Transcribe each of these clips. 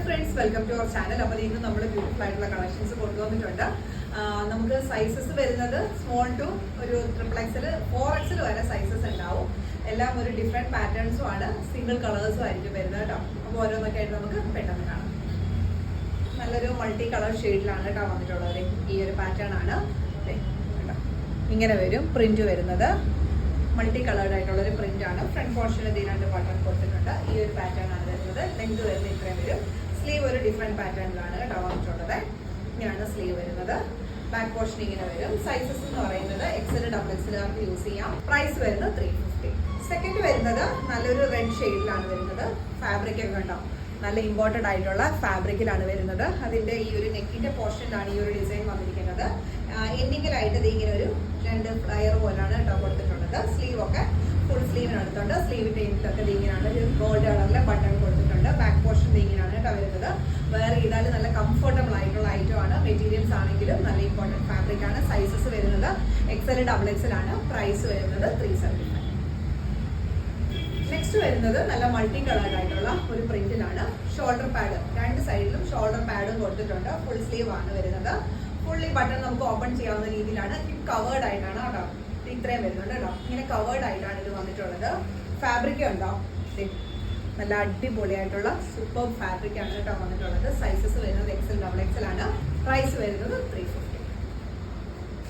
Friends, welcome to our channel. അപ്പോൾ ഇന്ന് നമ്മൾ ബ്യൂട്ടിഫുൾ ആയിട്ടുള്ള കളക്ഷൻസ് കൊണ്ടുവന്നിട്ടുണ്ട്. നമുക്ക് സൈസസ് വരുന്നത് സ്മോൾ ടു ഒരു XXL 4XL വരെ സൈസസ് ഉണ്ടാവും. എല്ലാം ഒരു ഡിഫറെന്റ് പാറ്റേൺസും ആണ്, സിംഗിൾ കളേഴ്സും ആയിരിക്കും വരുന്നത് കേട്ടോ. അപ്പോൾ ഓരോന്നൊക്കെ ആയിട്ട് നമുക്ക് പെട്ടെന്ന് കാണാം. നല്ലൊരു മൾട്ടി കളർ ഷെയ്ഡിലാണ് കേട്ടോ വന്നിട്ടുള്ളത്. ഈ ഒരു പാറ്റേൺ ആണ് ഇങ്ങനെ വരും. പ്രിന്റ് വരുന്നത് മൾട്ടി കളേർഡ് ആയിട്ടുള്ള ഒരു പ്രിന്റ് ആണ്. ഫ്രണ്ട് പോർഷനിൽ ഇതിനാണ്ട് ബട്ടൺ കൊടുത്തിട്ടുണ്ട്. ഈ ഒരു പാറ്റേൺ ആണ് വരുന്നത്. ലെങ്ത് വരുന്നത് ഇത്രയും വരും. സ്ലീവ് ഒരു ഡിഫറെന്റ് പാറ്റേണിലാണ് കേട്ടോ വന്നിട്ടുള്ളത്. ഇങ്ങനെയാണ് സ്ലീവ് വരുന്നത്. ബാക്ക് പോർഷൻ ഇങ്ങനെ വരും. സൈസസ് എന്ന് പറയുന്നത് XL XXL യൂസ് ചെയ്യാം. പ്രൈസ് വരുന്നത് 350. സെക്കൻഡ് വരുന്നത് നല്ലൊരു റെഡ് ഷെയ്ഡിലാണ് വരുന്നത്. ഫാബ്രിക് ഒക്കെ ഉണ്ടാവും, നല്ല ഇമ്പോർട്ടഡ് ആയിട്ടുള്ള ഫാബ്രിക്കിലാണ് വരുന്നത്. അതിന്റെ ഈ ഒരു നെക്കിന്റെ പോർഷനിലാണ് ഈ ഒരു ഡിസൈൻ വന്നിരിക്കുന്നത്. എൻഡിങ്ങിലായിട്ട് ഇത് ഇങ്ങനെ ഒരു 2 ഫ്ലയർ പോലാണ് കേട്ടോ കൊടുത്തിട്ടുള്ളത്. സ്ലീവ് ഒക്കെ ഫുൾ സ്ലീവിനടുത്തുണ്ട്. സ്ലീവിന്റെ എൻഡിലൊക്കെ ഇങ്ങനെയാണ് ഒരു ഗോൾഡ് കളറിലെ ബട്ടൺ കൊടുത്തിട്ടുണ്ട്. ബാക്ക് പോർഷൻ ഇങ്ങനെയാണ് കേട്ടോ വരുന്നത്. വേറെ ചെയ്താൽ നല്ല കംഫർട്ടബിൾ ആയിട്ടുള്ള ഐറ്റം ആണ്. മെറ്റീരിയൽസ് ആണെങ്കിലും നല്ല ഇമ്പോർട്ടന്റ് ഫാബ്രിക് ആണ്. സൈസസ് വരുന്നത് XL XXL ആണ്. പ്രൈസ് വരുന്നത് 375. നെക്സ്റ്റ് വരുന്നത് നല്ല മൾട്ടി കളേർഡ് ആയിട്ടുള്ള ഒരു പ്രിന്റിലാണ്. ഷോൾഡർ പാഡ് രണ്ട് സൈഡിലും ഷോൾഡർ പാഡും കൊടുത്തിട്ടുണ്ട്. ഫുൾ സ്ലീവ് ആണ് വരുന്നത്. ഫുള്ളി ബട്ടൺ നമുക്ക് ഓപ്പൺ ചെയ്യാവുന്ന രീതിയിലാണ്. ഹിപ്പ് കവേർഡ് ആയിട്ടാണ് കേട്ടോ ഇത്രയും വരുന്നുണ്ട് കേട്ടോ. ഇങ്ങനെ കവേർഡ് ആയിട്ടാണ് ഇത് വന്നിട്ടുള്ളത്. ഫാബ്രിക് ഉണ്ടോ, നല്ല അടിപൊളിയായിട്ടുള്ള സൂപ്പർ ഫാബ്രിക് ആണ് കേട്ടോ വന്നിട്ടുള്ളത്. സൈസസ് വരുന്നത് XL XXL ആണ്. പ്രൈസ് വരുന്നത് 350.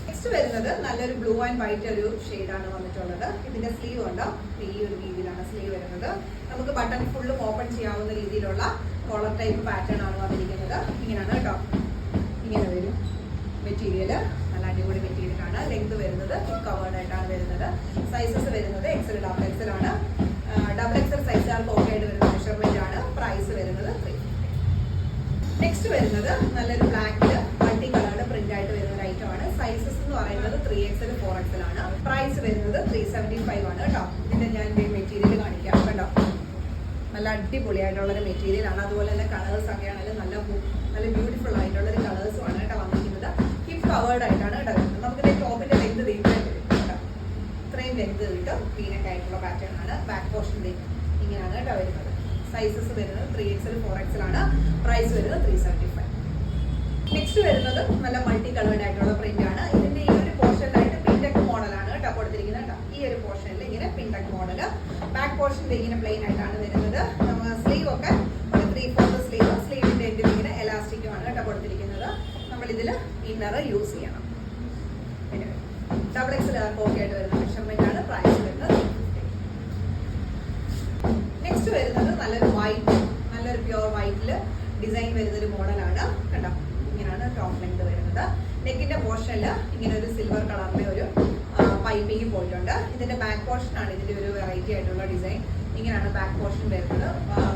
നെക്സ്റ്റ് വരുന്നത് നല്ലൊരു ബ്ലൂ ആൻഡ് വൈറ്റ് ഒരു ഷെയ്ഡാണ് വന്നിട്ടുള്ളത്. ഇതിന്റെ സ്ലീവ് ഉണ്ടോ, ഈ ഒരു രീതിയിലാണ് സ്ലീവ് വരുന്നത്. നമുക്ക് ബട്ടൺ ഫുള്ളും ഓപ്പൺ ചെയ്യാവുന്ന രീതിയിലുള്ള കോളർ ടൈപ്പ് പാറ്റേൺ ആണ് വന്നിരിക്കുന്നത്. ഇങ്ങനെയാണ് കേട്ടോ, ഇങ്ങനെ വരും മെറ്റീരിയൽ. നല്ല അടിപൊളി മെറ്റീരിയൽ ആണ്. ലെങ്ത് വരുന്നത് കവേർഡ് ആയിട്ടാണ് വരുന്നത്. സൈസസ് വരുന്നത് XL XXL ആണ്. XXL സൈസുകാർക്ക് ഓക്കെ ആയിട്ട് വരുന്ന മെഷർമെന്റ് ആണ്. പ്രൈസ് വരുന്നത് 350. നെക്സ്റ്റ് വരുന്നത് നല്ലൊരു ബ്ലാക്കില് മൾട്ടി കളറുടെ പ്രിന്റ് ആയിട്ട് വരുന്ന ഒരു ഐറ്റം ആണ്. സൈസസ് എന്ന് പറയുന്നത് 3XL 4XL ആണ്. പ്രൈസ് വരുന്നത് 375 ആണ് കേട്ടോ. ഇതിന്റെ ഞാൻ മെറ്റീരിയൽ കാണിക്കാം കേട്ടോ. നല്ല അടിപൊളിയായിട്ടുള്ളൊരു മെറ്റീരിയൽ ആണ്. അതുപോലെ തന്നെ കളേഴ്സ് ഒക്കെ ആണെങ്കിലും നല്ല ബ്യൂട്ടിഫുൾ ആയിട്ടുള്ള ഒരു കളേഴ്സും ആണ് കേട്ടോ വന്നിരിക്കുന്നത്. ഹിപ്പ് കവേർഡ് ആയിട്ടാണ് കേട്ടോ വരുന്നത്. നമുക്ക് ടോപ്പിന്റെ ലെങ്ത് ഇത്രയും കേട്ടോ, ഇത്രയും ലെങ്ത് കിട്ടും. ക്ലീനൊക്കെ ആയിട്ടുള്ള പാറ്റേൺ ആണ്. ബാക്ക് പോർഷൻ ഇങ്ങനെയാണ് കേട്ടോ വരുന്നത്. സൈസസ് വരുന്നത് 3XL 4XL ആണ്. പ്രൈസ് വരുന്നത് 375. നെക്സ്റ്റ് വരുന്നത് നല്ല മൾട്ടി കളേർഡ് ആയിട്ടുള്ള പ്രിന്റ് ആണ്. ഇതിന്റെ ഈ ഒരു പോർഷനിലായിട്ട് പിൻടെക് മോഡലാണ് കേട്ടോ കൊടുത്തിരിക്കുന്നത് കേട്ടോ. ഈ ഒരു പോർഷനിൽ ഇങ്ങനെ പിൻടെക് മോഡൽ. ബാക്ക് പോർഷനിൽ ഇങ്ങനെ പ്ലെയിൻ ആയിട്ടാണ് വരുന്നത്. നമ്മൾ സ്ലീവ് ഒക്കെ ഒരു 3/4 സ്ലീവ്. സ്ലീവിന്റെ എൻഡിൽ ഇങ്ങനെ എലാസ്റ്റിക്കുമാണ് കേട്ടോ കൊടുത്തിരിക്കുന്നത്. നമ്മൾ ഇതിൽ ഇന്നർ യൂസ് ചെയ്യണം. പിന്നെ XXL ഓക്കെ ആയിട്ട് വരുന്ന മെഷർമെന്റ് ആണ്. പ്രൈസ് വരുന്നത് 350. നെക്സ്റ്റ് വരുന്നത് നല്ലൊരു വൈറ്റ്, നല്ലൊരു പ്യുവർ വൈറ്റില് ഡിസൈൻ വരുന്നൊരു മോഡലാണ് കണ്ടോ. ഇങ്ങനെയാണ് ടോപ്പ് ലെങ്ത് വരുന്നത്. നെക്കിന്റെ പോർഷനിൽ ഇങ്ങനെ ഒരു സിൽവർ കളറിലെ ഒരു പൈപ്പിംഗ് പോയിട്ടുണ്ട്. ഇതിന്റെ ബാക്ക് പോർഷൻ ആണ് ഇതിന്റെ ഒരു വെറൈറ്റി ആയിട്ടുള്ള ഡിസൈൻ. ഇങ്ങനെയാണ് ബാക്ക് പോർഷൻ വരുന്നത്.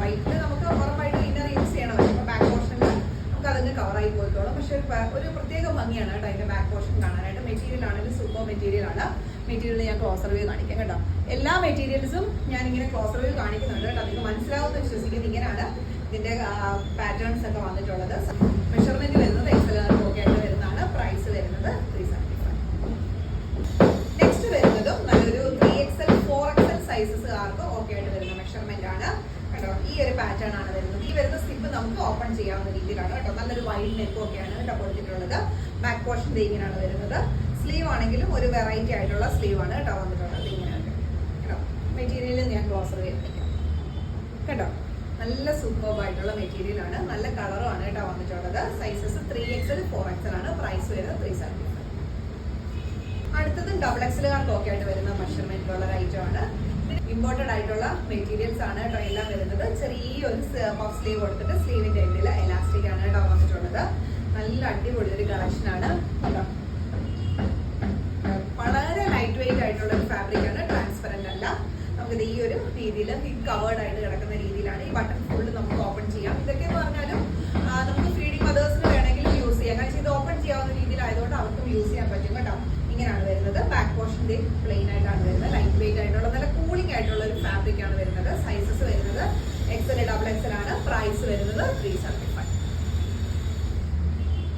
വൈറ്റിൽ നമുക്ക് ഉറപ്പായിട്ട് ഇന്നർ യൂസ് ചെയ്യണമല്ലോ. അപ്പൊ ബാക്ക് പോർഷനിൽ നമുക്ക് അതിന് കവറായി പോയിക്കോളും. പക്ഷെ ഒരു പ്രത്യേക ഭംഗിയാണ് കേട്ടോ അതിന്റെ ബാക്ക് പോർഷൻ കാണാനായിട്ട്. മെറ്റീരിയൽ ആണെങ്കിൽ സൂപ്പർ മെറ്റീരിയൽ ആണ്. മെറ്റീരിയൽ ഞാൻ ക്ലോസർ വ്യൂ കാണിക്കാം കേട്ടോ. എല്ലാ മെറ്റീരിയൽസും ഞാൻ ഇങ്ങനെ ക്ലോസർ വ്യൂ കാണിക്കുന്നുണ്ട് കേട്ടോ. നിങ്ങൾക്ക് മനസ്സിലാവുമെന്ന് വിശ്വസിക്കുന്നത്. ഇങ്ങനെയാണ് ഇതിന്റെ പാറ്റേൺസ് ഒക്കെ വന്നിട്ടുള്ളത്. മെഷർമെന്റ് വരുന്നത് XL ഓക്കെ ആയിട്ട് വരുന്നതാണ്. പ്രൈസ് വരുന്നത് 375. നെക്സ്റ്റ് വരുന്നതും നല്ലൊരു 3XL 4XL സൈസസുകാർക്ക് ഓക്കെ ആയിട്ട് വരുന്ന മെഷർമെന്റ് ആണ് കേട്ടോ. ഈ ഒരു പാറ്റേൺ ആണ് വരുന്നത്. ഈ വരുന്ന സ്റ്റിപ്പ് നമുക്ക് ഓപ്പൺ ചെയ്യാവുന്ന രീതിയിലാണ് കേട്ടോ. നല്ലൊരു വൈഡ് നെക്ക് ഒക്കെയാണ് കേട്ടോ കൊടുത്തിട്ടുള്ളത്. ബാക്ക് പോർഷൻ ഇങ്ങനെയാണ് വരുന്നത്. സ്ലീവ് ആണെങ്കിലും ഒരു വെറൈറ്റി ആയിട്ടുള്ള സ്ലീവ് ആണ് കേട്ടോ വന്നിട്ടുള്ളത്. ഇങ്ങനെയാണ് കേട്ടോ. മെറ്റീരിയൽ ഞാൻ ക്ലോസർ ചെയ്തിരിക്കാം കേട്ടോ. നല്ല സൂപ്പർബ് ആയിട്ടുള്ള മെറ്റീരിയൽ ആണ്. നല്ല കളറും ആണ് കേട്ടോ വന്നിട്ടുള്ളത്. സൈസസ് 3XL 4XL ആണ്. പ്രൈസ് വരുന്നത് 375. അടുത്തത് XXLകാർക്ക് ഓക്കെ ആയിട്ട് വരുന്ന മെഷർമെന്റിലുള്ള ഒരു ഐറ്റം ആണ്. ഇമ്പോർട്ടഡ് ആയിട്ടുള്ള മെറ്റീരിയൽസ് ആണ് കേട്ടോ എല്ലാം വരുന്നത്. ചെറിയൊരു പഫ് സ്ലീവ് കൊടുത്തിട്ട് സ്ലീവിന്റെ എൻഡിൽ എലാസ്റ്റിക് ആണ് കേട്ടോ വന്നിട്ടുള്ളത്. നല്ല അടിപൊളി ഒരു കളക്ഷൻ ആണ് കേട്ടോ. വളരെ ലൈറ്റ് വെയിറ്റ് ആയിട്ടുള്ള ഒരു ഫാബ്രിക് ആണ്. ട്രാൻസ്പെറന്റ് അല്ല. നമുക്കിത് ഈ ഒരു രീതിയിൽ ഹിപ്പ് കവേർഡ് ആയിട്ട് കിടക്കുന്ന രീതിയിലാണ്. ഈ ബട്ടൺ ഫുള്ള് നമുക്ക് ഓപ്പൺ ചെയ്യാം. ഇതൊക്കെ എന്ന് പറഞ്ഞാലും നമുക്ക് ഫീഡിങ് മദേഴ്സിന് വേണമെങ്കിലും യൂസ് ചെയ്യാം. കാരണം ഇത് ഓപ്പൺ ചെയ്യാവുന്ന രീതിയിലായതുകൊണ്ട് അവർക്കും യൂസ് ചെയ്യാൻ പറ്റും കേട്ടോ. ഇങ്ങനെയാണ് വരുന്നത്. ബാക്ക് പോർഷന്റെ പ്ലെയിൻ ആയിട്ടാണ് വരുന്നത്. ലൈറ്റ് വെയിറ്റ് ആയിട്ടുള്ള നല്ല കൂളിംഗ് ആയിട്ടുള്ള ഒരു ഫാബ്രിക് ആണ് വരുന്നത്. സൈസസ് വരുന്നത് XL XXL ആണ്. പ്രൈസ് വരുന്നത് 375.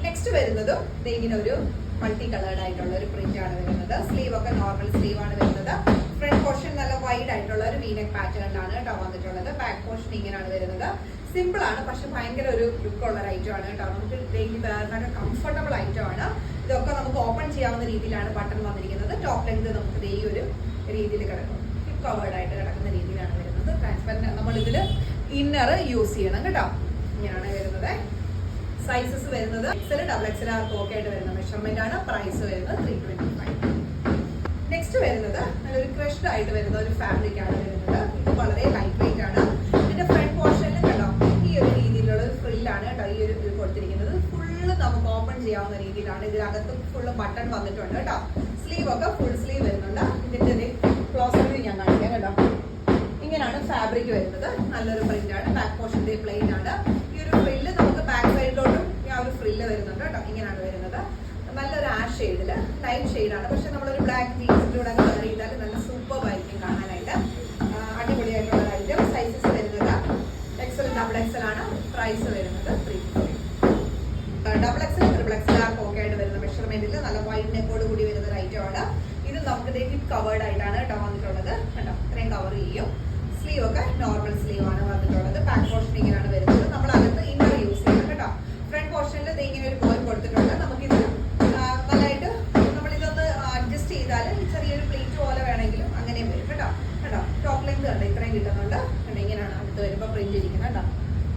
നെക്സ്റ്റ് വരുന്നതും ഇങ്ങനെ ഒരു മൾട്ടി കളേർഡ് ആയിട്ടുള്ള ഒരു പ്രിന്റ് ആണ് വരുന്നത്. സ്ലീവ് ഒക്കെ നോർമൽ സ്ലീവ് ആണ് വരുന്നത്. ഫ്രണ്ട് പോർഷൻ നല്ല വൈഡ് ആയിട്ടുള്ള ഒരു വീനെക്ക് പാറ്റേണിലാണ് കേട്ടോ വന്നിട്ടുള്ളത്. ബാക്ക് പോർഷൻ ഇങ്ങനെയാണ് വരുന്നത്. സിമ്പിൾ ആണ്, പക്ഷെ ഭയങ്കര ഒരു ലുക്ക് ഉള്ള ഒരു ഐറ്റം ആണ് കേട്ടോ. നമുക്ക് ഡെയിലി വെയറിനൊക്കെ കംഫർട്ടബിൾ ഐറ്റം ആണ്. ഇതൊക്കെ നമുക്ക് ഓപ്പൺ ചെയ്യാവുന്ന രീതിയിലാണ് ബട്ടൺ വന്നിരിക്കുന്നത്. ടോപ്പ് ലെങ്ത് നമുക്ക് ഈ ഒരു രീതിയിൽ കിടക്കും, ഹിപ്പ് കവേർഡ് ആയിട്ട് കിടക്കുന്ന രീതിയിലാണ് വരുന്നത്. ട്രാൻസ്പെറന്റ് നമ്മൾ ഇതിൽ ഇന്നർ യൂസ് ചെയ്യണം കേട്ടോ. ഇങ്ങനെയാണ് വരുന്നത്. സൈസസ് വരുന്നത് XL, XXL ഓക്കെ ആയിട്ട് വരുന്ന മെഷർമെന്റ് ആണ്. പ്രൈസ് വരുന്നത് 325. നെക്സ്റ്റ് വരുന്നത് നല്ലൊരു ക്രഷ്ഡ് ആയിട്ട് വരുന്ന ഒരു ഫാബ്രിക് ആണ് വരുന്നത്. ഇത് വളരെ ലൈറ്റ് വെയിറ്റ് ആണ്. ഇതിന്റെ ഫ്രണ്ട് പോർഷനിൽ കേട്ടോ ഈ ഒരു രീതിയിലുള്ള ഒരു ഫ്രില്ലാണ് കേട്ടോ ഈ ഒരു കൊടുത്തിരിക്കുന്നത്. ഫുള്ള് നമുക്ക് ഓപ്പൺ ചെയ്യാവുന്ന രീതിയിലാണ്. ഇതിനകത്ത് ഫുള്ള് ബട്ടൺ വന്നിട്ടുണ്ട് കേട്ടോ. സ്ലീവ് ഒക്കെ ഫുൾ സ്ലീവ് വരുന്നുണ്ട്. ഇതിന്റെ ക്ലോസ് വ്യൂ ഞാൻ കാണിക്കാം കേട്ടോ. ഇങ്ങനെയാണ് ഫാബ്രിക് വരുന്നത്. നല്ലൊരു പ്രിന്റ് ആണ്. ബാക്ക് പോർഷന്റെ പ്ലെയിൻ ആണ്. ഈ ഒരു ഫ്രില്ല് നമുക്ക് ബാക്ക് സൈഡിലോട്ടും ആ ഒരു ഫ്രില്ല് വരുന്നുണ്ട് കേട്ടോ. ഇങ്ങനെയാണ് വരുന്നത്. നല്ലൊരു ആഷ് ഷെയ്ഡില് ലൈറ്റ് ഷെയ്ഡാണ്. പക്ഷെ നമ്മളൊരു ബ്ലാക്ക് ജീൻസിലൂടെ കളർ ചെയ്താൽ നല്ല സൂപ്പർ ആയിരിക്കും കാണാനായിട്ട്. അടിപൊളിയായിട്ടുള്ള ഐറ്റം. സൈസസ് വരുന്നത് XL, XXL ആണ്. പ്രൈസ് വരുന്നത് 350. XXL, XXL ഓക്കെ ആയിട്ട് വരുന്ന മെഷർമെന്റിൽ നല്ല വൈഡ് നെക്കോട് കൂടി വരുന്ന ഒരു ഐറ്റം ആണ്. ഇത് നമുക്ക് ഹിപ്പ് കവേർഡ് ആയിട്ടാണ് കേട്ടോ വന്നിട്ടുള്ളത് കേട്ടോ. ഇത്രയും കവർ ചെയ്യും. സ്ലീവ് ഒക്കെ നോർമൽ സ്ലീവ് ആണ് വന്നിട്ടുള്ളത്. ബാക്ക് പോർഷൻ ഇങ്ങനെയാണ് വരുന്നത്. നമ്മൾ അകത്ത് ഇന്നർ യൂസ് ചെയ്യണം കേട്ടോ. ഫ്രണ്ട് പോർഷനിൽ ഇങ്ങനെ ഒരു ബോൾ കൊടുത്തിട്ടുണ്ട്. നമുക്കിത് നല്ലതായിട്ട് നമ്മളിതൊന്ന് അഡ്ജസ്റ്റ് ചെയ്താൽ ചെറിയൊരു പ്ലേറ്റ് പോലെ വേണമെങ്കിലും അങ്ങനെയും വരും കേട്ടോ. കേട്ടോ ടോപ്പ് ലെങ്ത് കണ്ടോ ഇത്രയും കിട്ടുന്നുണ്ട്. ഇങ്ങനെയാണ് അടുത്ത് വരുമ്പോൾ പ്രിന്റ് ഇരിക്കുന്നത് കേട്ടോ.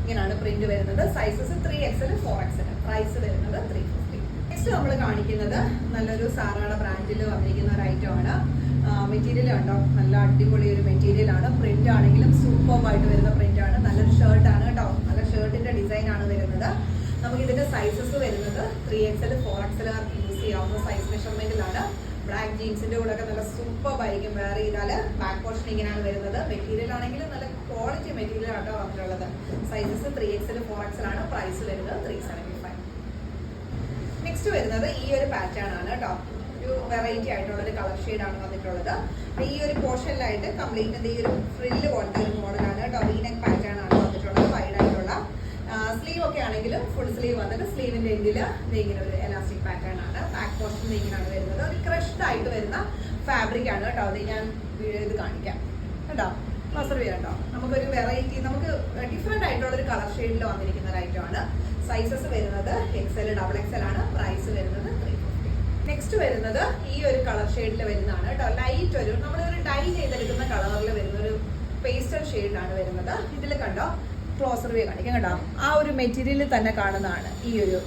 ഇങ്ങനെയാണ് പ്രിന്റ് വരുന്നത്. Sizes 3XL, 4XL. പ്രൈസ് വരുന്നത് 350. നെക്സ്റ്റ് നമ്മൾ കാണിക്കുന്നത് നല്ലൊരു സാറായുടെ ബ്രാൻഡിൽ വന്നിരിക്കുന്ന ഒരു ഐറ്റം ആണ്. മെറ്റീരിയൽ കണ്ടോ നല്ല അടിപൊളി ഒരു മെറ്റീരിയൽ ആണ്. പ്രിന്റ് ആണെങ്കിലും സൂപ്പർബായിട്ട് വരുന്ന പ്രിന്റ് ആണ്. നല്ലൊരു ഷർട്ട് ആണ് കേട്ടോ. നല്ല ഷർട്ടിന്റെ ഡിസൈൻ ആണ് വരുന്നത്. നമുക്ക് ഇതിന്റെ സൈസസ് വരുന്നത് 3XL, 4XL യൂസ് ചെയ്യാവുന്ന സൈസ് മെഷർമെന്റിലാണ്. ബ്ലാക്ക് ജീൻസിന്റെ കൂടെ ഒക്കെ നല്ല സൂപ്പർബായിരിക്കും വെയർ ചെയ്താൽ. ബാക്ക് പോർഷൻ ഇങ്ങനെയാണ് വരുന്നത്. മെറ്റീരിയൽ ആണെങ്കിലും നല്ല ക്വാളിറ്റി മെറ്റീരിയൽ ആട്ടോ വന്നിട്ടുള്ളത്. സൈസസ് 3XL, 4XL ആണ്. പ്രൈസ് വരുന്നത് 375. നെക്സ്റ്റ് വരുന്നത് ഈ ഒരു പാറ്റേൺ ആണ് കേട്ടോ. ഒരു വെറൈറ്റി ആയിട്ടുള്ള ഒരു കളർ ഷെയ്ഡാണ് വന്നിട്ടുള്ളത്. ഈ ഒരു പോർഷനിലായിട്ട് കംപ്ലീറ്റ് ഈ ഒരു ഫ്രില്ല് പോലത്തെ ഒരു മോഡലാണ് കേട്ടോ. വീനെക്ക് പാറ്റേൺ ആണ് വന്നിട്ടുള്ളത്. വൈഡ് ആയിട്ടുള്ള സ്ലീവ് ഒക്കെ ആണെങ്കിലും ഫുൾ സ്ലീവ് വന്നിട്ട് സ്ലീവിന്റെ എൻഡിൽ ഇങ്ങനെ ഒരു എലാസ്റ്റിക് പാറ്റേൺ ആണ്. ബാക്ക് പോർഷൻ ഇങ്ങനെയാണ് വരുന്നത്. ഒരു ക്രഷ്ഡ് ആയിട്ട് വരുന്ന ഫാബ്രിക് ആണ് കേട്ടോ. അത് ഞാൻ ഇത് കാണിക്കാം കേട്ടോ. ക്ലോസർ വ്യൂ കേട്ടോ. നമുക്കൊരു വെറൈറ്റി, നമുക്ക് ഡിഫറെന്റ് ആയിട്ടുള്ള ഒരു കളർ ഷെയ്ഡിൽ വന്നിരിക്കുന്ന ഒരു ഐറ്റം ആണ്. സൈസസ് വരുന്നത് XL, XXL ആണ്. പ്രൈസ് വരുന്നത് 350. നെക്സ്റ്റ് വരുന്നത് ഈ ഒരു കളർ ഷെയ്ഡിൽ വരുന്നതാണ് കേട്ടോ. ലൈറ്റ് ഒരു നമ്മളൊരു ഡൈ ചെയ്തെടുക്കുന്ന കളറിൽ വരുന്ന ഒരു പേസ്റ്റൽ ഷെയ്ഡിലാണ് വരുന്നത്. ഇതിൽ കണ്ടോ ക്ലോസർ വ്യൂ കാണിക്കാം കേട്ടോ. ആ ഒരു മെറ്റീരിയലിൽ തന്നെ കാണുന്നതാണ് ഈ ഒരു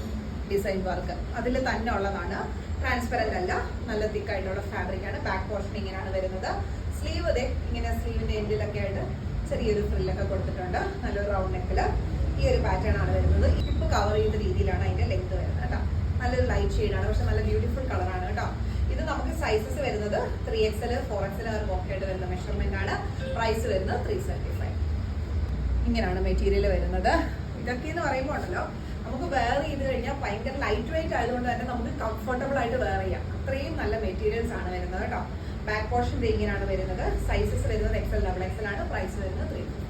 ഡിസൈൻ വർക്ക്. അതിൽ തന്നെ ഉള്ളതാണ്. ട്രാൻസ്പെറന്റ് അല്ല, നല്ല തിക്കായിട്ടുള്ള ഫാബ്രിക് ആണ്. ബാക്ക് പോർഷൻ ഇങ്ങനെയാണ് വരുന്നത്. സ്ലീവ് ഇങ്ങനെ സ്ലീവിന്റെ എൻഡിലൊക്കെ ആയിട്ട് ചെറിയൊരു ഫ്രില്ലൊക്കെ കൊടുത്തിട്ടുണ്ട്. നല്ലൊരു റൗണ്ട് നെക്കില് ഈ ഒരു പാറ്റേൺ ആണ് വരുന്നത്. ഹിപ്പ് കവർ ചെയ്യുന്ന രീതിയിലാണ് അതിന്റെ ലെങ്ത് വരുന്നത് കേട്ടോ. നല്ലൊരു ലൈറ്റ് ഷെയ്ഡാണ്, പക്ഷെ നല്ല ബ്യൂട്ടിഫുൾ കളറാണ് കേട്ടോ. ഇത് നമുക്ക് സൈസസ് വരുന്നത് 3XL, 4XL ഓക്കെ ആയിട്ട് വരുന്ന മെഷർമെന്റ് ആണ്. പ്രൈസ് വരുന്നത് 375. ഇങ്ങനെയാണ് മെറ്റീരിയൽ വരുന്നത്. ഇതൊക്കെ എന്ന് പറയുമ്പോൾ ഉണ്ടല്ലോ നമുക്ക് വെയർ ചെയ്ത് കഴിഞ്ഞാൽ ഭയങ്കര ലൈറ്റ് വെയിറ്റ് ആയതുകൊണ്ട് തന്നെ നമുക്ക് കംഫർട്ടബിൾ ആയിട്ട് വെയർ ചെയ്യാം. അത്രയും നല്ല മെറ്റീരിയൽസ് ആണ് വരുന്നത് കേട്ടോ. ബാക്ക് പോർഷൻ ഇങ്ങനെയാണ് വരുന്നത്. സൈസസ് വരുന്നത് XL, XXL ആണ്. പ്രൈസ് വരുന്നത് 350.